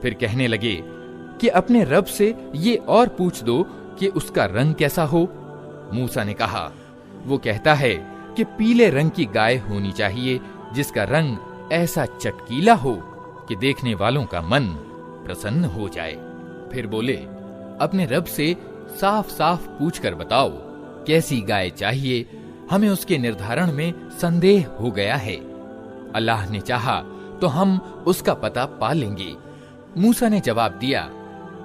फिर कहने लगे कि अपने रब से ये और पूछ दो कि उसका रंग कैसा हो। मूसा ने कहा, वो कहता है कि पीले रंग की गाय होनी चाहिए जिसका रंग ऐसा चटकीला हो कि देखने वालों का मन प्रसन्न हो जाए। फिर बोले, अपने रब से साफ साफ पूछकर बताओ कैसी गाय चाहिए, हमें उसके निर्धारण में संदेह हो गया है। अल्लाह ने चाहा तो हम उसका पता पा लेंगे। मूसा ने जवाब दिया,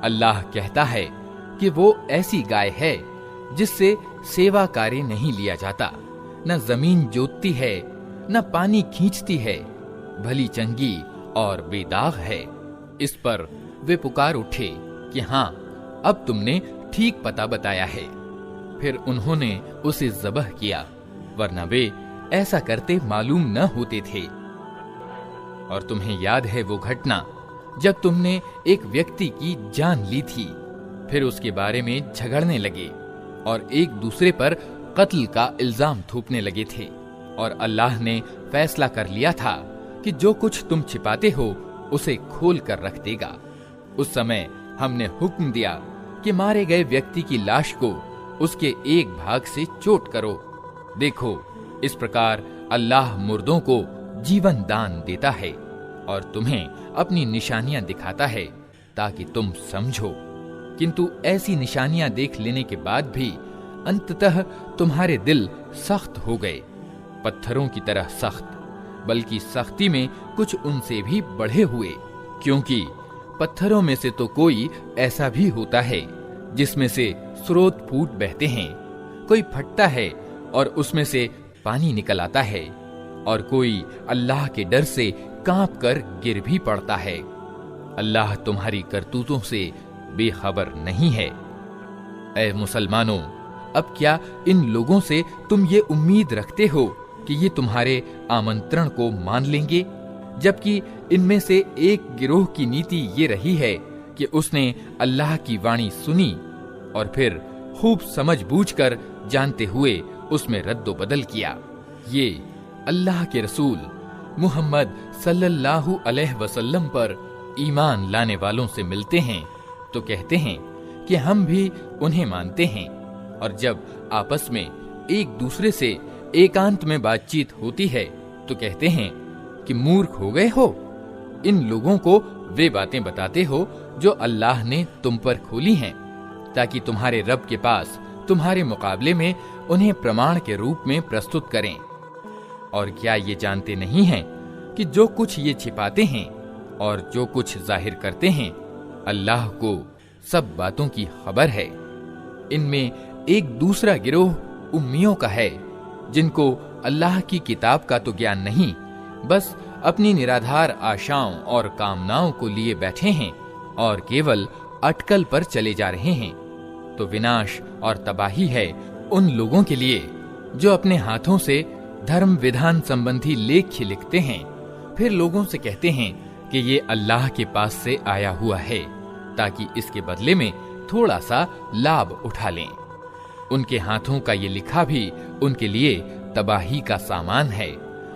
अल्लाह कहता है कि वो ऐसी गाय है जिससे सेवा कार्य नहीं लिया जाता, न जमीन जोतती है न पानी खींचती है, भली चंगी और बेदाग है। इस पर वे पुकार उठे कि हाँ, अब तुमने ठीक पता बताया है। फिर उन्होंने उसे ज़बह किया, वरना वे ऐसा करते मालूम न होते थे। और तुम्हें याद है वो घटना जब तुमने एक व्यक्ति की जान ली थी, फिर उसके बारे में झगड़ने लगे और एक दूसरे पर कत्ल का इल्जाम थोपने लगे थे। और अल्लाह ने फैसला कर लिया था कि जो कुछ तुम छिपाते हो उसे खोल कर रख देगा। उस समय हमने हुक्म दिया कि मारे गए व्यक्ति की लाश को उसके एक भाग से चोट करो। देखो, इस प्रकार अल्लाह मुर्दों को जीवन दान देता है और तुम्हें अपनी निशानियां दिखाता है ताकि तुम समझो। किंतु ऐसी निशानियां देख लेने के बाद भी अंततः तुम्हारे दिल सख्त हो गए, पत्थरों की तरह सख्त, बल्कि सख्ती में कुछ उनसे भी बढ़े हुए। क्योंकि पत्थरों में से तो कोई ऐसा भी होता है जिसमें से स्रोत फूट बहते हैं, कोई फटता है और उसमें से पानी निकल आता है, और कोई अल्लाह के डर से कांप कर गिर भी पड़ता है। अल्लाह तुम्हारी करतूतों से बेखबर नहीं है। ऐ मुसलमानों, अब क्या इन लोगों से तुम ये उम्मीद रखते हो कि ये तुम्हारे आमंत्रण को मान लेंगे, जबकि इनमें से एक गिरोह की नीति ये रही है कि उसने अल्लाह की वाणी सुनी और फिर खूब समझ बूझकर जानते हुए उसमें रद्दोबदल किया। ये अल्लाह के रसूल मुहम्मद सल्लल्लाहु अलैहि वसल्लम पर ईमान लाने वालों से मिलते हैं तो कहते हैं कि हम भी उन्हें मानते हैं, और जब आपस में एक दूसरे से एकांत में बातचीत होती है तो कहते हैं कि मूर्ख हो गए हो। इन लोगों को वे बातें बताते हो जो अल्लाह ने तुम पर खोली हैं, ताकि तुम्हारे रब के पास तुम्हारे मुकाबले में उन्हें प्रमाण के रूप में प्रस्तुत करें। और क्या ये जानते नहीं हैं कि जो कुछ ये छिपाते हैं और जो कुछ जाहिर करते हैं, अल्लाह को सब बातों की खबर है। इनमें एक दूसरा गिरोह उम्मियों का है, जिनको अल्लाह की किताब का तो ज्ञान नहीं, बस अपनी निराधार आशाओं और कामनाओं को लिए बैठे हैं और केवल अटकल पर चले जा रहे हैं। तो विनाश और तबाही है उन लोगों के लिए जो अपने हाथों से धर्म विधान संबंधी लेख लिखते हैं, फिर लोगों से कहते हैं कि ये अल्लाह के पास से आया हुआ है, ताकि इसके बदले में थोड़ा सा लाभ उठा लें। उनके हाथों का ये लिखा भी उनके लिए तबाही का सामान है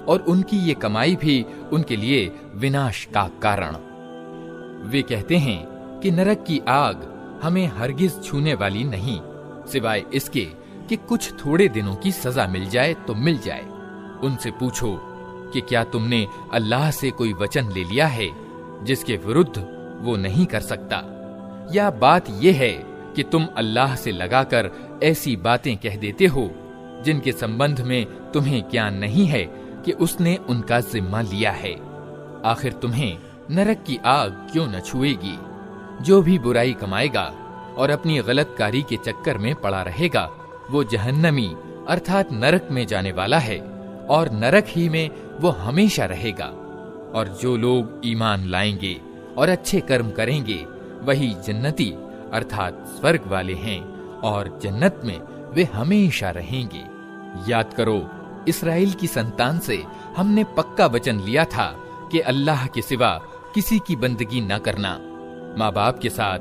और उनकी ये कमाई भी उनके लिए विनाश का कारण। वे कहते हैं कि नरक की आग हमें हरगिज छूने वाली नहीं, सिवाय इसके कि कुछ थोड़े दिनों की सजा मिल जाए तो मिल जाए। उनसे पूछो कि क्या तुमने अल्लाह से कोई वचन ले लिया है जिसके विरुद्ध वो नहीं कर सकता, या बात यह है कि तुम अल्लाह से लगाकर ऐसी बातें कह देते हो जिनके संबंध में तुम्हें ज्ञान नहीं है कि उसने उनका जिम्मा लिया है। आखिर तुम्हें नरक की आग क्यों न छुएगी? जो भी बुराई कमाएगा और अपनी गलतकारी के चक्कर में पड़ा रहेगा, वो जहन्नमी अर्थात नरक में जाने वाला है और नरक ही में वो हमेशा रहेगा। और जो लोग ईमान लाएंगे और अच्छे कर्म करेंगे, वही जन्नती अर्थात स्वर्ग वाले हैं और जन्नत में वे हमेशा रहेंगे। याद करो, इस्राएल की संतान से हमने पक्का वचन लिया था कि अल्लाह के सिवा किसी की बंदगी न करना, माँ बाप के साथ,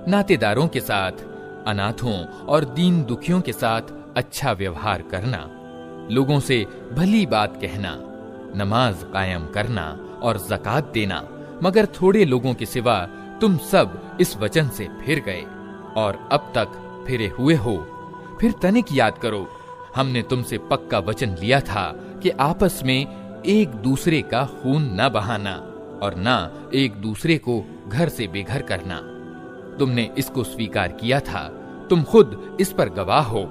नातेदारों के साथ, अनाथों और दीन दुखियों के साथ अच्छा व्यवहार करना, लोगों से भली बात कहना, नमाज कायम करना और ज़कात देना, मगर थोड़े लोगों के सिवा तुम सब इस वचन से फिर गए और अब तक फिरे हुए हो। फिर तनिक याद करो, हमने तुमसे पक्का वचन लिया था कि आपस में एक दूसरे का खून न बहाना और न एक दूसरे को घर से बेघर करना। तुमने इसको स्वीकार किया था, तुम खुद इस पर गवाह हो।